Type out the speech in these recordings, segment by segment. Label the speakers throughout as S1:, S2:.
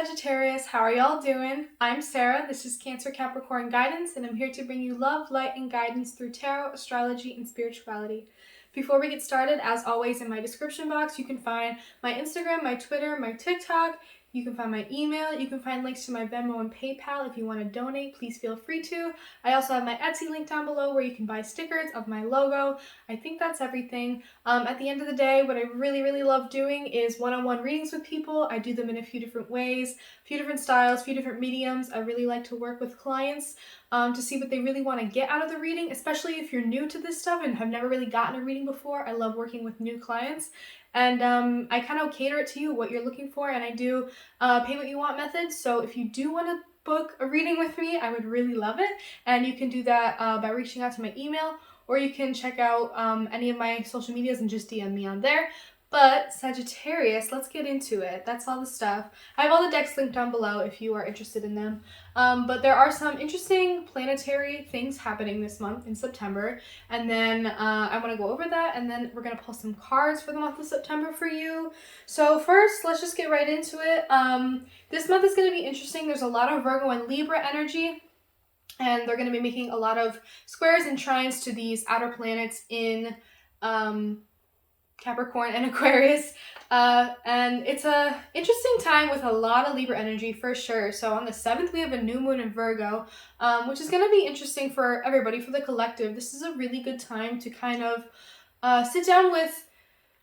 S1: Sagittarius, how are y'all doing? I'm Sarah, this is Cancer Capricorn Guidance, and I'm here to bring you love, light, and guidance through tarot, astrology, and spirituality. Before we get started, as always, in my description box, you can find my Instagram, my Twitter, my TikTok. You can find my email. You can find links to my Venmo and PayPal. If you want to donate, please feel free to. I also have my Etsy link down below where you can buy stickers of my logo. I think that's everything. At the end of the day, what I really love doing is one-on-one readings with people. I do them in a few different ways, a few different styles, a few different mediums. I really like to work with clients to see what they really want to get out of the reading, especially if you're new to this stuff and have never really gotten a reading before. I love working with new clients. And I kind of cater it to you, what you're looking for, and I do pay what you want methods. So if you do want to book a reading with me, I would really love it. And you can do that by reaching out to my email, or you can check out any of my social medias and just DM me on there. But Sagittarius, let's get into it. That's all the stuff. I have all the decks linked down below if you are interested in them. But there are some interesting planetary things happening this month in September. And then I want to go over that, and then we're going to pull some cards for the month of September for you. So first, let's just get right into it. This month is going to be interesting. There's a lot of Virgo and Libra energy. And they're going to be making a lot of squares and trines to these outer planets in Capricorn and Aquarius, and it's a interesting time with a lot of Libra energy for sure. So on the 7th we have a new moon in Virgo, which is going to be interesting for everybody, for the collective. This is a really good time to kind of sit down with,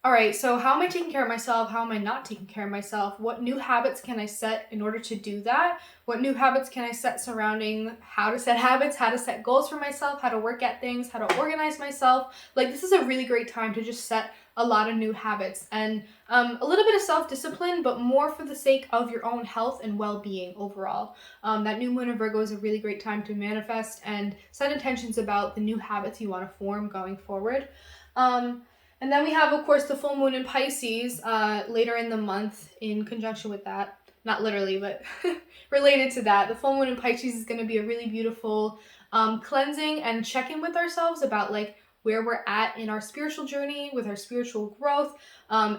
S1: all right, so how am I taking care of myself? How am I not taking care of myself? What new habits can I set in order to do that? What new habits can I set surrounding how to set habits, how to set goals for myself, how to work at things, how to organize myself? Like, this is a really great time to just set a lot of new habits and a little bit of self-discipline, but more for the sake of your own health and well-being overall. That new moon in Virgo is a really great time to manifest and set intentions about the new habits you want to form going forward. And then we have, of course, the full moon in Pisces later in the month in conjunction with that. Not literally, but related to that. The full moon in Pisces is going to be a really beautiful cleansing and check-in with ourselves about like where we're at in our spiritual journey, with our spiritual growth.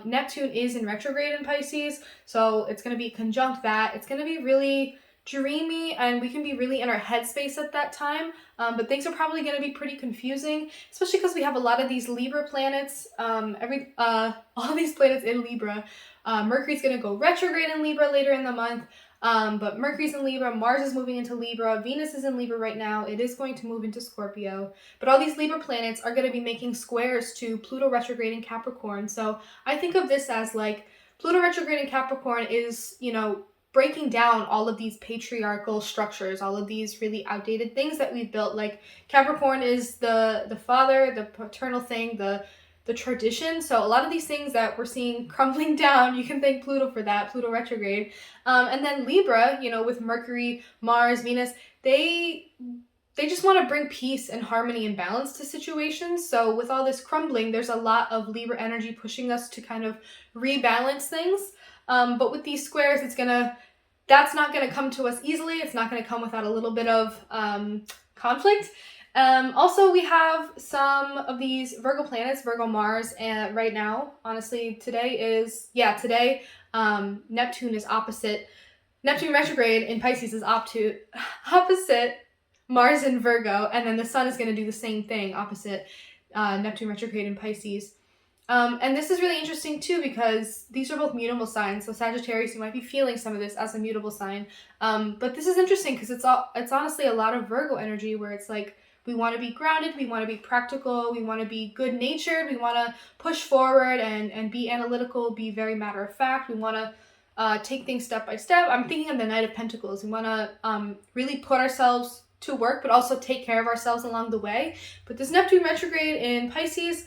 S1: Neptune is in retrograde in Pisces, so it's going to be conjunct that. It's going to be really dreamy, and we can be really in our headspace at that time, but things are probably going to be pretty confusing, especially because we have a lot of these Libra planets, all these planets in Libra. Mercury's going to go retrograde in Libra later in the month, but Mercury's in Libra, Mars is moving into Libra, Venus is in Libra right now, it is going to move into Scorpio, but all these Libra planets are going to be making squares to Pluto retrograde in Capricorn. So I think of this as like Pluto retrograde in Capricorn is, you know, breaking down all of these patriarchal structures, all of these really outdated things that we've built. Like Capricorn is the father, the paternal thing, the tradition. So a lot of these things that we're seeing crumbling down, you can thank Pluto for that, Pluto retrograde. And then Libra, you know, with Mercury, Mars, Venus, they just want to bring peace and harmony and balance to situations. So with all this crumbling, there's a lot of Libra energy pushing us to kind of rebalance things. But with these squares, that's not going to come to us easily. It's not going to come without a little bit of conflict. Also, we have some of these Virgo planets, Virgo Mars, and right now, honestly, today, Neptune is opposite. Neptune retrograde in Pisces is opposite Mars in Virgo, and then the Sun is going to do the same thing, opposite Neptune retrograde in Pisces. And this is really interesting too, because these are both mutable signs. So Sagittarius, you might be feeling some of this as a mutable sign. But this is interesting because it's honestly a lot of Virgo energy where it's like, we want to be grounded, we want to be practical, we want to be good-natured, we want to push forward and be analytical, be very matter-of-fact. We want to take things step by step. I'm thinking of the Knight of Pentacles. We want to really put ourselves to work, but also take care of ourselves along the way. But this Neptune retrograde in Pisces,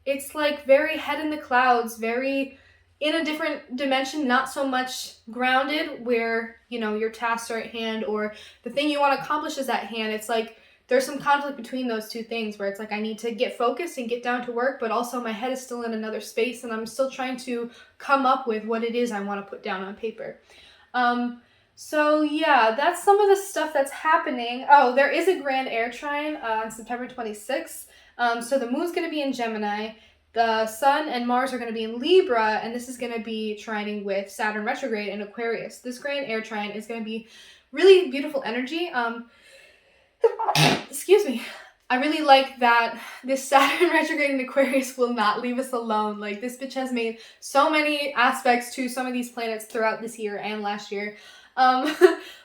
S1: it's like very head in the clouds, very in a different dimension, not so much grounded where, you know, your tasks are at hand or the thing you want to accomplish is at hand. It's like there's some conflict between those two things where it's like I need to get focused and get down to work, but also my head is still in another space and I'm still trying to come up with what it is I want to put down on paper. So yeah, that's some of the stuff that's happening. Oh, there is a grand air trine on September 26th. So the moon's going to be in Gemini. the Sun and Mars are going to be in Libra, and this is going to be trining with Saturn retrograde in Aquarius. This grand air trine is going to be really beautiful energy. Excuse me. I really like that this Saturn retrograde in Aquarius will not leave us alone. Like, this bitch has made so many aspects to some of these planets throughout this year and last year.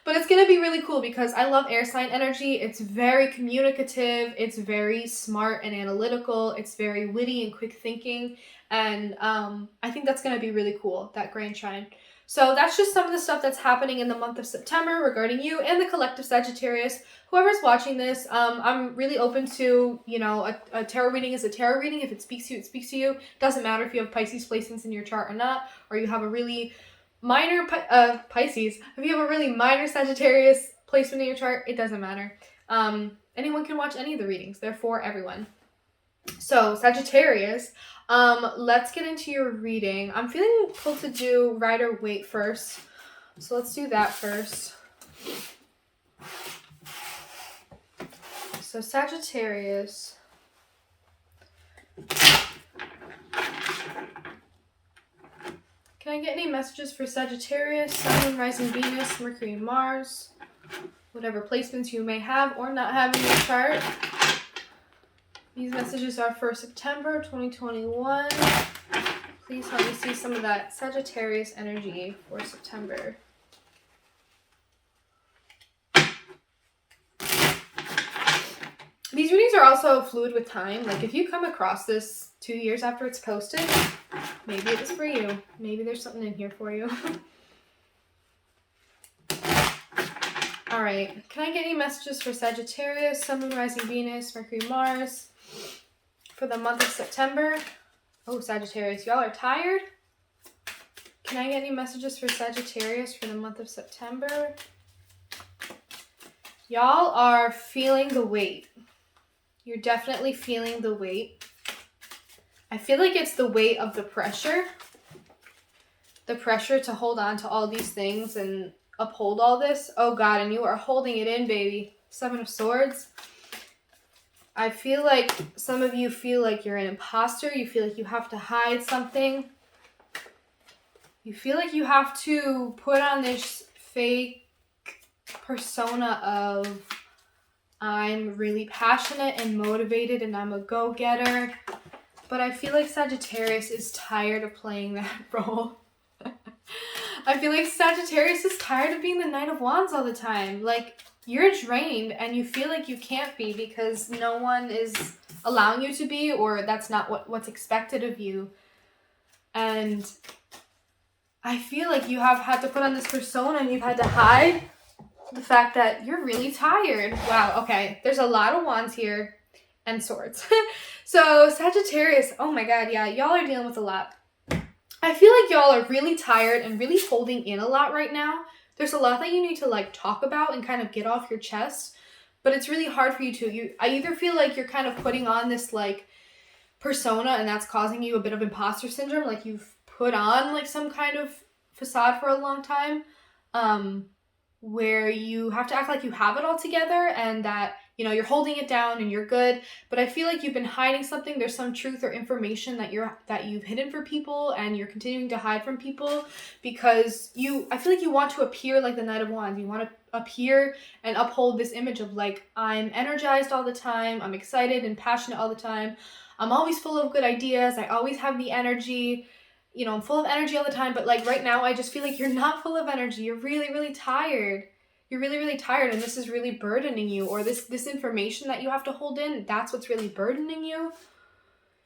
S1: But it's going to be really cool because I love air sign energy. It's very communicative. It's very smart and analytical. It's very witty and quick thinking. And I think that's going to be really cool, that grand trine. So that's just some of the stuff that's happening in the month of September regarding you and the collective Sagittarius. Whoever's watching this, I'm really open to, you know, a tarot reading is a tarot reading. If it speaks to you, it speaks to you. Doesn't matter if you have Pisces placements in your chart or not, or you have a really minor Pisces. If you have a really minor Sagittarius placement in your chart, it doesn't matter. Anyone can watch any of the readings. They're for everyone. So Sagittarius, let's get into your reading. I'm feeling pulled to do Rider Waite first. So let's do that first. So Sagittarius. Can I get any messages for Sagittarius, Sun, Moon, Rising, Venus, Mercury, and Mars? Whatever placements you may have or not have in your chart. These messages are for September 2021. Please help me see some of that Sagittarius energy for September. These readings are also fluid with time. Like, if you come across this 2 years after it's posted, maybe it was for you. Maybe there's something in here for you. All right. Can I get any messages for Sagittarius, Sun, Moon, Rising, Venus, Mercury, Mars for the month of September? Oh, Sagittarius, y'all are tired? Can I get any messages for Sagittarius for the month of September? Y'all are feeling the weight. You're definitely feeling the weight. I feel like it's the weight of the pressure. The pressure to hold on to all these things and uphold all this. Oh God, and you are holding it in, baby. Seven of Swords. I feel like some of you feel like you're an imposter. You feel like you have to hide something. You feel like you have to put on this fake persona of I'm really passionate and motivated and I'm a go-getter. But I feel like Sagittarius is tired of playing that role. I feel like Sagittarius is tired of being the Knight of Wands all the time. Like, you're drained and you feel like you can't be because no one is allowing you to be, or that's not what's expected of you. And I feel like you have had to put on this persona and you've had to hide the fact that you're really tired. Wow, okay. There's a lot of wands here and swords. So Sagittarius, oh my God, yeah, y'all are dealing with a lot. I feel like y'all are really tired and really holding in a lot right now. There's a lot that you need to like talk about and kind of get off your chest, but it's really hard for you to. I either feel like you're kind of putting on this like persona and that's causing you a bit of imposter syndrome, like you've put on like some kind of facade for a long time, where you have to act like you have it all together and that, you know, you're holding it down and you're good. But I feel like you've been hiding something. There's some truth or information that you've hidden for people and you're continuing to hide from people because I feel like you want to appear like the Knight of Wands. You want to appear and uphold this image of like, I'm energized all the time. I'm excited and passionate all the time. I'm always full of good ideas. I always have the energy. You know, I'm full of energy all the time, but like right now, I just feel like you're not full of energy. You're really, really tired. You're really, really tired and this is really burdening you, or this information that you have to hold in, that's what's really burdening you.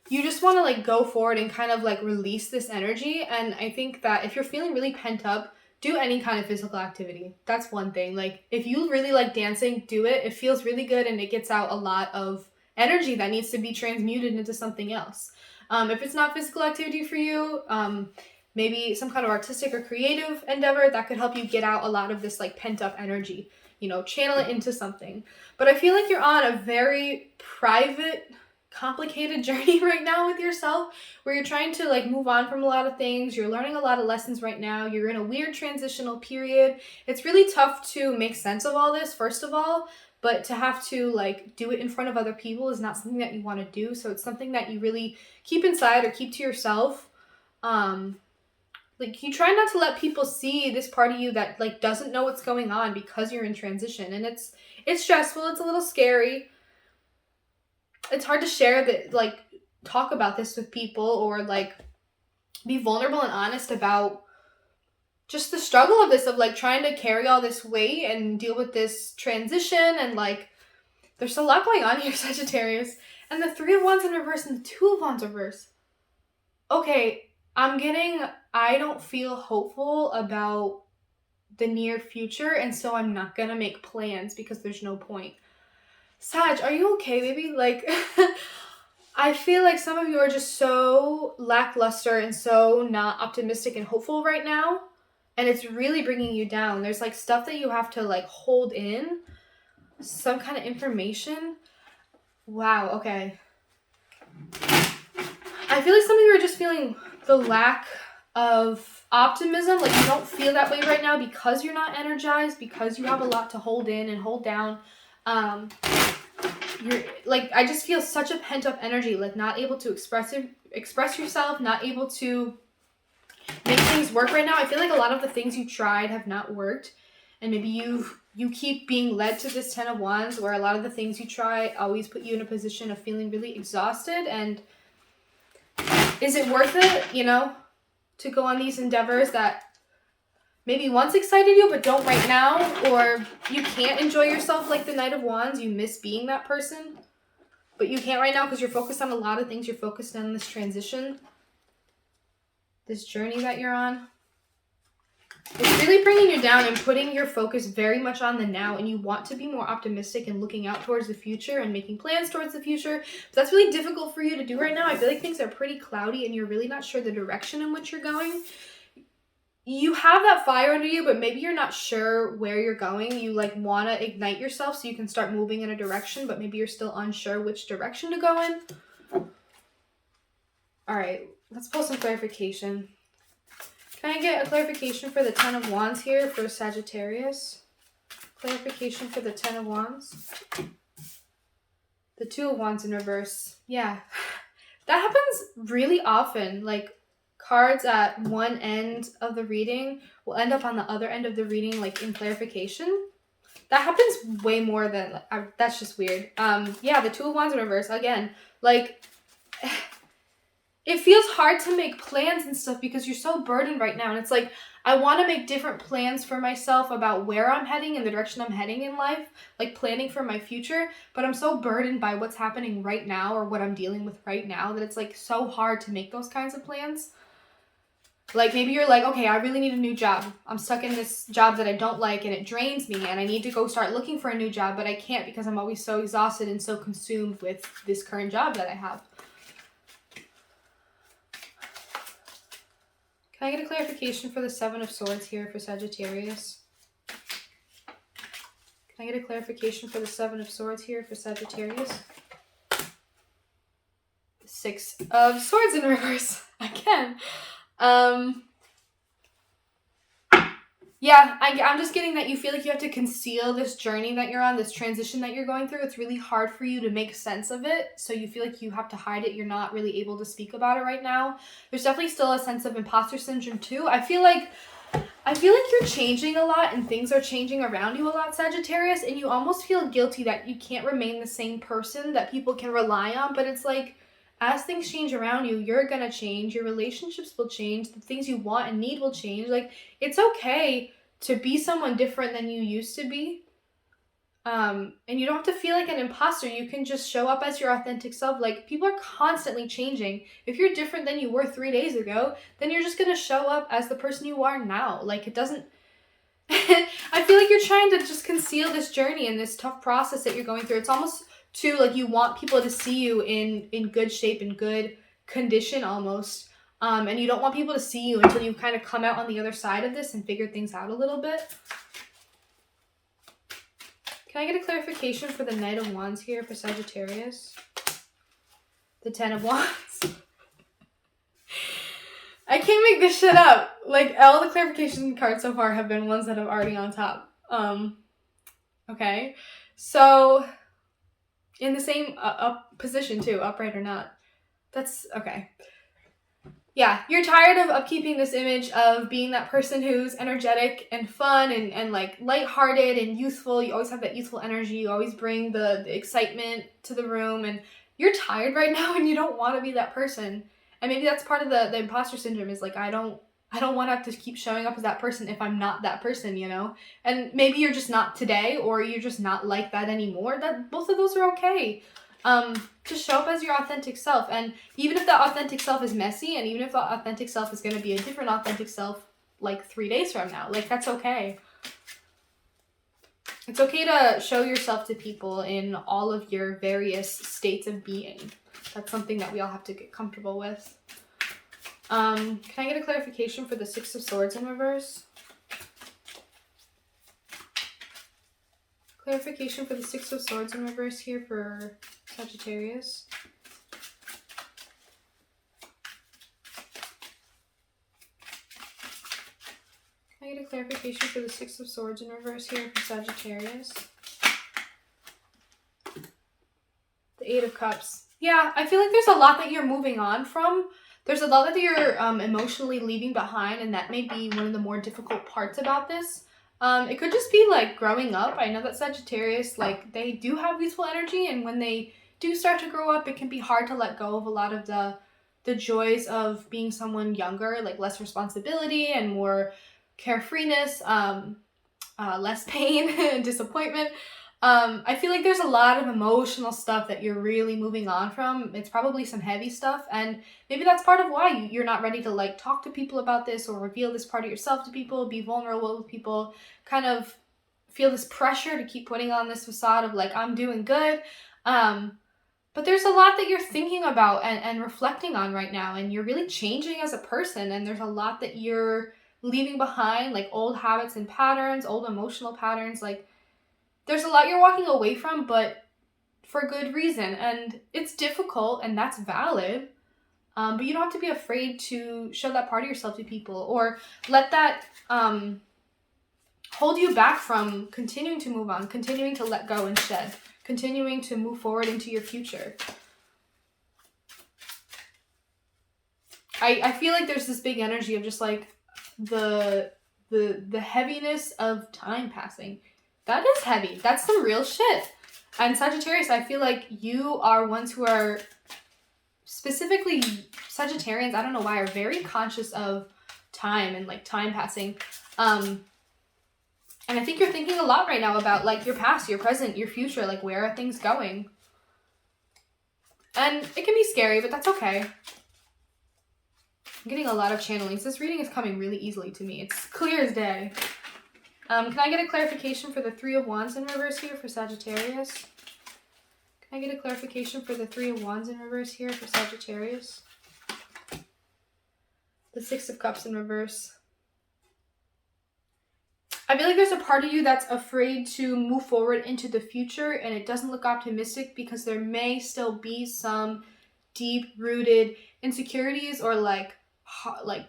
S1: You just want to like go forward and kind of like release this energy. And I think that if you're feeling really pent up, do any kind of physical activity. That's one thing. Like if you really like dancing, do it. It feels really good and it gets out a lot of energy that needs to be transmuted into something else. If it's not physical activity for you, maybe some kind of artistic or creative endeavor that could help you get out a lot of this like pent up energy, you know, channel it into something. But I feel like you're on a very private, complicated journey right now with yourself where you're trying to like move on from a lot of things. You're learning a lot of lessons right now. You're in a weird transitional period. It's really tough to make sense of all this, first of all. but to have to like do it in front of other people is not something that you want to do. So it's something that you really keep inside or keep to yourself. Like you try not to let people see this part of you that like doesn't know what's going on because you're in transition, and it's stressful, it's a little scary. It's hard to share that, like talk about this with people or like be vulnerable and honest about just the struggle of this, of like trying to carry all this weight and deal with this transition, and like there's a lot going on here, Sagittarius. And the 3 of Wands in reverse and the 2 of Wands reverse. Okay, I don't feel hopeful about the near future, and so I'm not gonna make plans because there's no point. Sag, are you okay, baby? Like, I feel like some of you are just so lackluster and so not optimistic and hopeful right now, and it's really bringing you down. There's like stuff that you have to like hold in, some kind of information. Wow, okay. I feel like some of you are just feeling the lack of optimism. Like you don't feel that way right now because you're not energized, because you have a lot to hold in and hold down. You're like, I just feel such a pent up energy, like not able to express yourself, not able to make things work right now. I feel like a lot of the things you tried have not worked, and maybe you keep being led to this 10 of Wands where a lot of the things you try always put you in a position of feeling really exhausted. And is it worth it, you know, to go on these endeavors that maybe once excited you but don't right now? Or you can't enjoy yourself like the Knight of Wands, you miss being that person, but you can't right now because you're focused on a lot of things. You're focused on this transition, this journey that you're on. It's really bringing you down and putting your focus very much on the now, and you want to be more optimistic and looking out towards the future and making plans towards the future. But that's really difficult for you to do right now. I feel like things are pretty cloudy and you're really not sure the direction in which you're going. You have that fire under you, but maybe you're not sure where you're going. You like want to ignite yourself so you can start moving in a direction, but maybe you're still unsure which direction to go in. All right, let's pull some clarification. Can I get a clarification for the 10 of Wands here for Sagittarius? Clarification for the 10 of Wands. The 2 of Wands in reverse. Yeah. That happens really often. Like, cards at one end of the reading will end up on the other end of the reading, like in clarification. That happens way more than... that's just weird. Yeah, the 2 of Wands in reverse. Again, like... It feels hard to make plans and stuff because you're so burdened right now. And it's like, I want to make different plans for myself about where I'm heading and the direction I'm heading in life, like planning for my future. But I'm so burdened by what's happening right now or what I'm dealing with right now that it's like so hard to make those kinds of plans. Like maybe you're like, okay, I really need a new job. I'm stuck in this job that I don't like and it drains me and I need to go start looking for a new job, but I can't because I'm always so exhausted and so consumed with this current job that I have. Can I get a clarification for the 7 of Swords here for Sagittarius? Can I get a clarification for the 7 of Swords here for Sagittarius? The 6 of Swords in reverse. Again. Yeah, I'm just getting that you feel like you have to conceal this journey that you're on, this transition that you're going through. It's really hard for you to make sense of it, so you feel like you have to hide it. You're not really able to speak about it right now. There's definitely still a sense of imposter syndrome too. I feel like you're changing a lot and things are changing around you a lot, Sagittarius, and you almost feel guilty that you can't remain the same person that people can rely on, but it's like, as things change around you, you're gonna change, your relationships will change, the things you want and need will change. Like, it's okay to be someone different than you used to be. And you don't have to feel like an imposter. You can just show up as your authentic self. Like, people are constantly changing. If you're different than you were 3 days ago, then you're just gonna show up as the person you are now. Like, it doesn't... I feel like you're trying to just conceal this journey and this tough process that you're going through. It's almost... too, like you want people to see you in good shape and good condition almost. And you don't want people to see you until you kind of come out on the other side of this and figure things out a little bit. Can I get a clarification for the Knight of Wands here for Sagittarius? The 10 of Wands. I can't make this shit up. Like, all the clarification cards so far have been ones that are already on top. Okay? So, in the same up position too, upright or not. That's okay. Yeah, you're tired of upkeeping this image of being that person who's energetic and fun and like lighthearted and youthful. You always have that youthful energy. You always bring the excitement to the room, and you're tired right now and you don't want to be that person. And maybe that's part of the imposter syndrome is like I don't want to have to keep showing up as that person if I'm not that person, you know? And maybe you're just not today or you're just not like that anymore. That both of those are okay. Just show up as your authentic self. And even if that authentic self is messy, and even if that authentic self is going to be a different authentic self like 3 days from now, like that's okay. It's okay to show yourself to people in all of your various states of being. That's something that we all have to get comfortable with. Can I get a clarification for the Six of Swords in reverse? Clarification for the Six of Swords in reverse here for Sagittarius. Can I get a clarification for the Six of Swords in reverse here for Sagittarius? The Eight of Cups. Yeah, I feel like there's a lot that you're moving on from. There's a lot that you're emotionally leaving behind, and that may be one of the more difficult parts about this. It could just be like growing up. I know that Sagittarius, like, they do have youthful energy, and when they do start to grow up, it can be hard to let go of a lot of the joys of being someone younger, like less responsibility and more carefreeness, less pain and disappointment. I feel like there's a lot of emotional stuff that you're really moving on from. It's probably some heavy stuff, and maybe that's part of why you're not ready to like talk to people about this or reveal this part of yourself to people, be vulnerable with people, kind of feel this pressure to keep putting on this facade of like, I'm doing good. But there's a lot that you're thinking about and reflecting on right now, and you're really changing as a person, and there's a lot that you're leaving behind, like old habits and patterns, old emotional patterns, like there's a lot you're walking away from, but for good reason. And it's difficult, and that's valid. But you don't have to be afraid to show that part of yourself to people or let that hold you back from continuing to move on, continuing to let go and shed, continuing to move forward into your future. I feel like there's this big energy of just like the heaviness of time passing. That is heavy. That's some real shit. And Sagittarius, I feel like you are ones who are, specifically Sagittarians, I don't know why, are very conscious of time and like time passing. And I think you're thinking a lot right now about like your past, your present, your future, like where are things going? And it can be scary, but that's okay. I'm getting a lot of channelings. This reading is coming really easily to me. It's clear as day. Can I get a clarification for the Three of Wands in reverse here for Sagittarius? Can I get a clarification for the Three of Wands in reverse here for Sagittarius? The Six of Cups in reverse. I feel like there's a part of you that's afraid to move forward into the future, and it doesn't look optimistic because there may still be some deep-rooted insecurities or like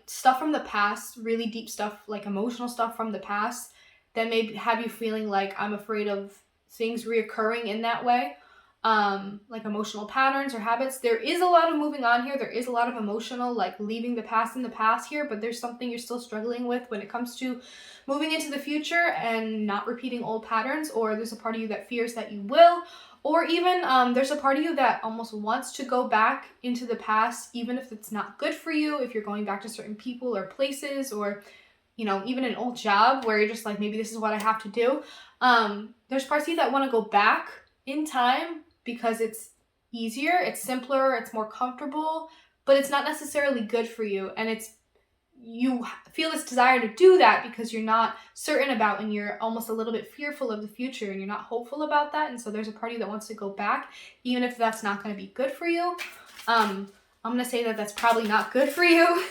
S1: stuff from the past, really deep stuff, like emotional stuff from the past that may have you feeling like I'm afraid of things reoccurring in that way, like emotional patterns or habits. There is a lot of moving on here. There is a lot of emotional, like leaving the past in the past here, but there's something you're still struggling with when it comes to moving into the future and not repeating old patterns, or there's a part of you that fears that you will, or even there's a part of you that almost wants to go back into the past, even if it's not good for you, if you're going back to certain people or places, or, you know, even an old job where you're just like, maybe this is what I have to do. There's parts of you that want to go back in time because it's easier, it's simpler, it's more comfortable, but it's not necessarily good for you. And you feel this desire to do that because you're not certain about, and you're almost a little bit fearful of the future, and you're not hopeful about that. And so there's a part of you that wants to go back, even if that's not going to be good for you. I'm going to say that that's probably not good for you.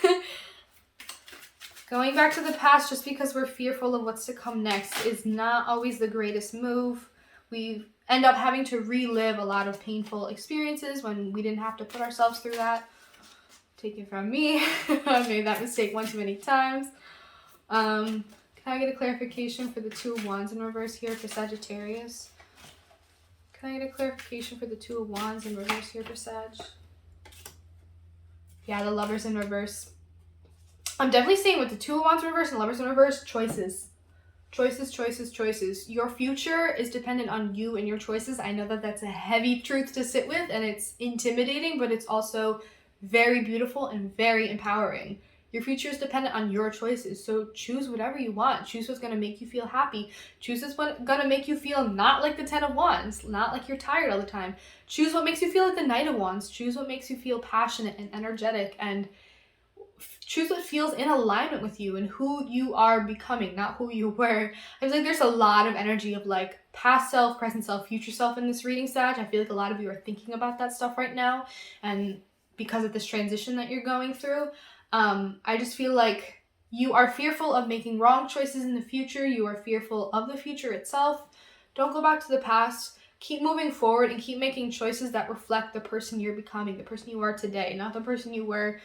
S1: Going back to the past just because we're fearful of what's to come next is not always the greatest move. We end up having to relive a lot of painful experiences when we didn't have to put ourselves through that. Take it from me. I made that mistake one too many times. Can Can I get a clarification for the Two of Wands in reverse here for Sagittarius? Can I get a clarification for the Two of Wands in reverse here for Sag? Yeah, the Lovers in reverse. I'm definitely saying with the Two of Wands in reverse and Lovers in reverse, choices. Choices, choices, choices. Your future is dependent on you and your choices. I know that that's a heavy truth to sit with and it's intimidating, but it's also very beautiful and very empowering. Your future is dependent on your choices. So choose whatever you want. Choose what's going to make you feel happy. Choose what's going to make you feel not like the Ten of Wands, not like you're tired all the time. Choose what makes you feel like the Knight of Wands. Choose what makes you feel passionate and energetic, and choose what feels in alignment with you and who you are becoming, not who you were. I feel like there's a lot of energy of like past self, present self, future self in this reading, Sag. I feel like a lot of you are thinking about that stuff right now, and because of this transition that you're going through, I just feel like you are fearful of making wrong choices in the future. You are fearful of the future itself. Don't go back to the past. Keep moving forward and keep making choices that reflect the person you're becoming, the person you are today, not the person you were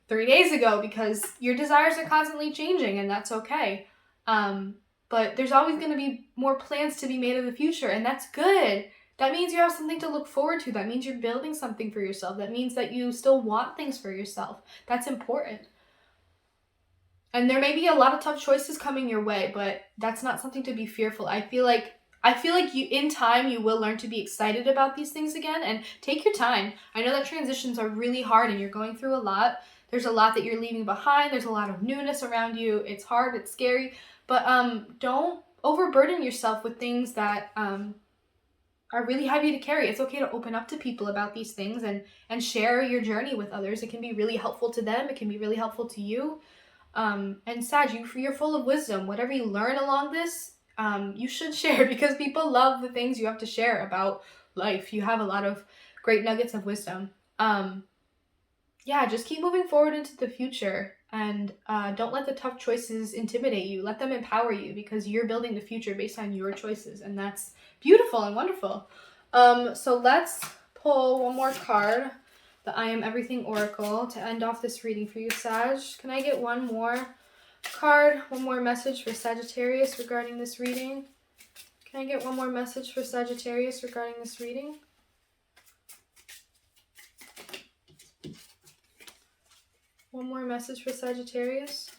S1: 3 days ago, because your desires are constantly changing and that's okay. But there's always going to be more plans to be made of the future, and that's good. That means you have something to look forward to. That means you're building something for yourself. That means that you still want things for yourself. That's important. And there may be a lot of tough choices coming your way, but that's not something to be fearful. I feel like you, in time, you will learn to be excited about these things again, and take your time. I know that transitions are really hard and you're going through a lot. There's a lot that you're leaving behind. There's a lot of newness around you. It's hard, it's scary, but don't overburden yourself with things that are really heavy to carry. It's okay to open up to people about these things and share your journey with others. It can be really helpful to them. It can be really helpful to you. And Sag, you're full of wisdom. Whatever you learn along this, you should share, because people love the things you have to share about life. You have a lot of great nuggets of wisdom. Yeah, just keep moving forward into the future, and don't let the tough choices intimidate you. Let them empower you, because you're building the future based on your choices, and that's beautiful and wonderful. So let's pull one more card, the I Am Everything Oracle, to end off this reading for you, Sag. Can I get one more card, one more message for Sagittarius regarding this reading? Can I get one more message for Sagittarius regarding this reading? One more message for Sagittarius.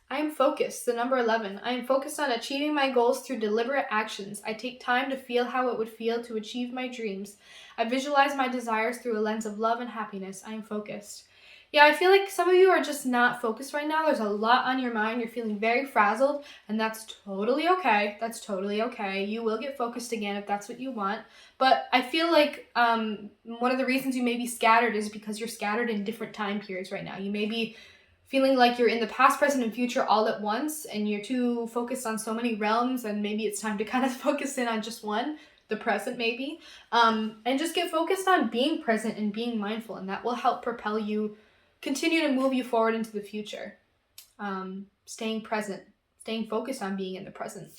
S1: I am focused, the number 11. I am focused on achieving my goals through deliberate actions. I take time to feel how it would feel to achieve my dreams. I visualize my desires through a lens of love and happiness. I am focused. Yeah, I feel like some of you are just not focused right now. There's a lot on your mind. You're feeling very frazzled, and that's totally okay. That's totally okay. You will get focused again if that's what you want. But I feel like one of the reasons you may be scattered is because you're scattered in different time periods right now. You may be feeling like you're in the past, present, and future all at once, and you're too focused on so many realms, and maybe it's time to kind of focus in on just one, the present maybe, and just get focused on being present and being mindful, and that will help propel you, continue to move you forward into the future. Staying present, staying focused on being in the present.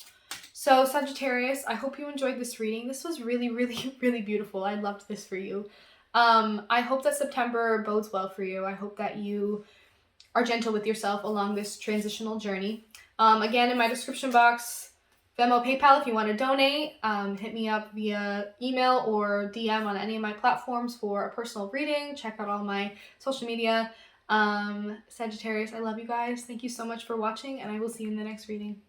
S1: So Sagittarius, I hope you enjoyed this reading. This was really, really, really beautiful. I loved this for you. I hope that September bodes well for you. I hope that you are gentle with yourself along this transitional journey. Again, in my description box, Venmo, PayPal, if you want to donate, hit me up via email or DM on any of my platforms for a personal reading. Check out all my social media. Sagittarius, I love you guys. Thank you so much for watching, and I will see you in the next reading.